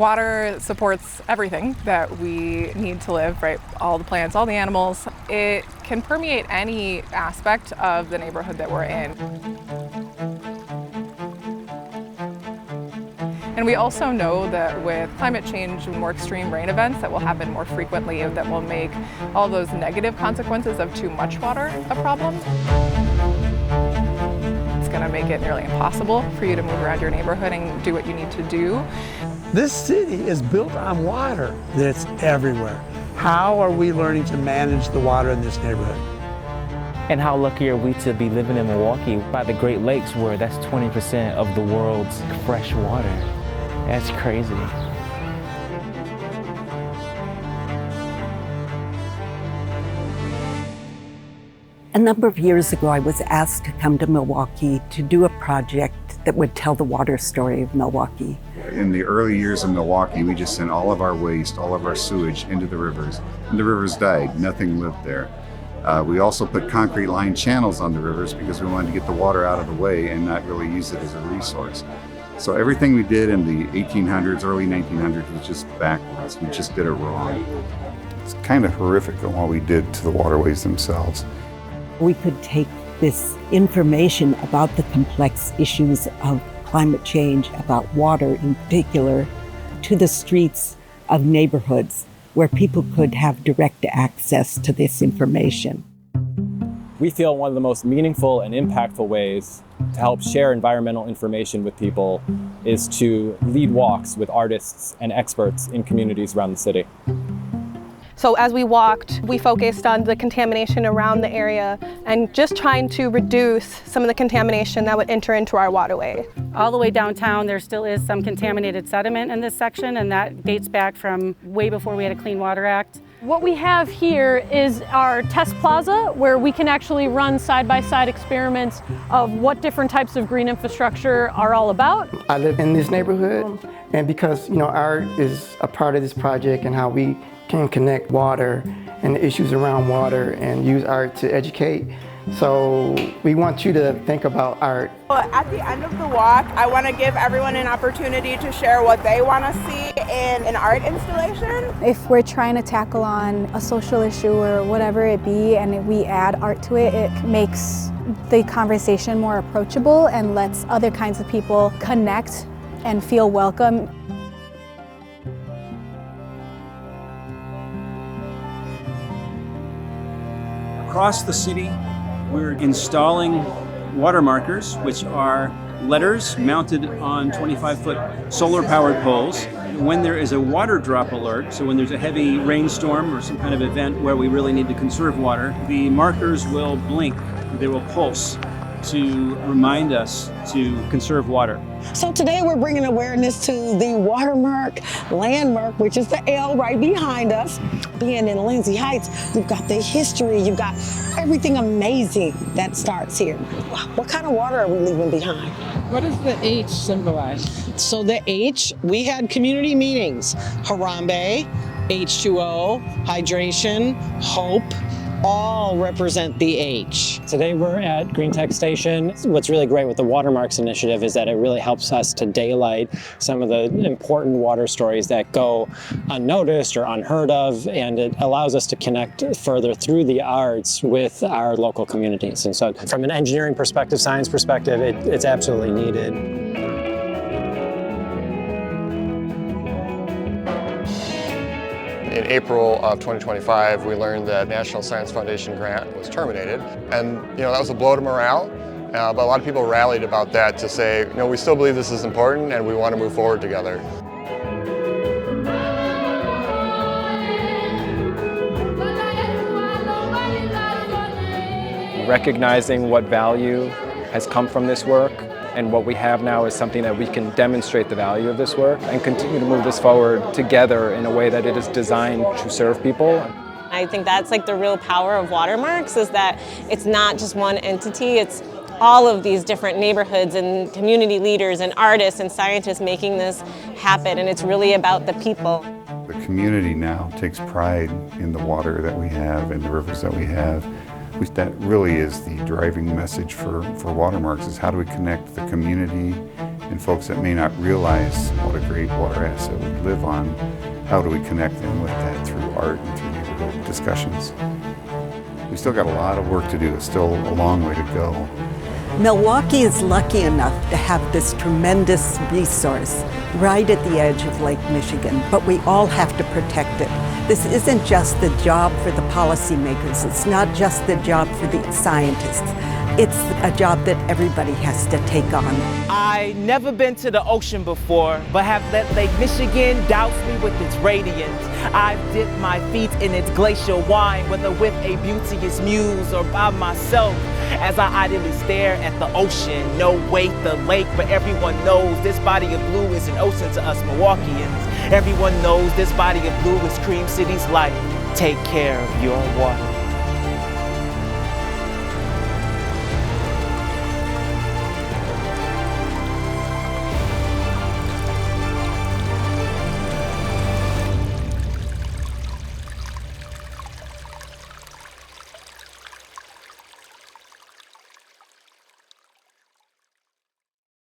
Water supports everything that we need to live, right? All the plants, all the animals. It can permeate any aspect of the neighborhood that we're in. And we also know that with climate change and more extreme rain events that will happen more frequently, that will make all those negative consequences of too much water a problem. It's going to make it nearly impossible for you to move around your neighborhood and do what you need to do. This city is built on water that's everywhere. How are we learning to manage the water in this neighborhood? And how lucky are we to be living in Milwaukee by the Great Lakes, where that's 20% of the world's fresh water. That's crazy. A number of years ago, I was asked to come to Milwaukee to do a project that would tell the water story of Milwaukee. In the early years of Milwaukee, we just sent all of our waste, all of our sewage into the rivers, and the rivers died. Nothing lived there. We also put concrete lined channels on the rivers because we wanted to get the water out of the way and not really use it as a resource. So everything we did in the 1800s, early 1900s was just backwards. We just did it wrong. It's kind of horrific on what we did to the waterways themselves. We could take this information about the complex issues of climate change, about water in particular, to the streets of neighborhoods where people could have direct access to this information. We feel one of the most meaningful and impactful ways to help share environmental information with people is to lead walks with artists and experts in communities around the city. So as we walked, we focused on the contamination around the area and just trying to reduce some of the contamination that would enter into our waterway. All the way downtown, there still is some contaminated sediment in this section, and that dates back from way before we had a Clean Water Act. What we have here is our test plaza, where we can actually run side-by-side experiments of what different types of green infrastructure are all about. I live in this neighborhood, and because art is a part of this project and how we can connect water and the issues around water and use art to educate. So we want you to think about art. At the end of the walk, I want to give everyone an opportunity to share what they want to see in an art installation. If we're trying to tackle on a social issue or whatever it be, and we add art to it, it makes the conversation more approachable and lets other kinds of people connect and feel welcome. Across the city, we're installing WaterMarkers, which are letters mounted on 25-foot solar-powered poles. When there is a water drop alert, so when there's a heavy rainstorm or some kind of event where we really need to conserve water, the markers will blink, they will pulse to remind us to conserve water. So today we're bringing awareness to the Watermark landmark, which is the L right behind us. Being in Lindsay Heights, you've got the history, you've got everything amazing that starts here. What kind of water are we leaving behind? What does the H symbolize? So the H, we had community meetings. Harambe, H2O, hydration, hope, all represent the H. Today we're at Green Tech Station. What's really great with the WaterMarks initiative is that it really helps us to daylight some of the important water stories that go unnoticed or unheard of, and it allows us to connect further through the arts with our local communities. And so from an engineering perspective, science perspective, it's absolutely needed. In April of 2025, we learned that National Science Foundation grant was terminated. And that was a blow to morale, but a lot of people rallied about that to say, we still believe this is important and we want to move forward together. Recognizing what value has come from this work, and what we have now is something that we can demonstrate the value of this work and continue to move this forward together in a way that it is designed to serve people. I think that's like the real power of WaterMarks, is that it's not just one entity, it's all of these different neighborhoods and community leaders and artists and scientists making this happen, and it's really about the people. The community now takes pride in the water that we have and the rivers that we have. That really is the driving message for WaterMarks, is how do we connect the community And folks that may not realize what a great water asset we live on, how do we connect them with that through art and through neighborhood discussions? We still got a lot of work to do. It's still a long way to go. Milwaukee is lucky enough to have this tremendous resource right at the edge of Lake Michigan, but we all have to protect it. This isn't just the job for the policymakers. It's not just the job for the scientists. It's a job that everybody has to take on. I've never been to the ocean before, but have let Lake Michigan douse me with its radiance. I've dipped my feet in its glacial wine, whether with a beauteous muse or by myself, as I idly stare at the ocean. No wait, the lake, but everyone knows this body of blue is an ocean to us Milwaukeeans. Everyone knows this body of blue is Cream City's life. Take care of your water.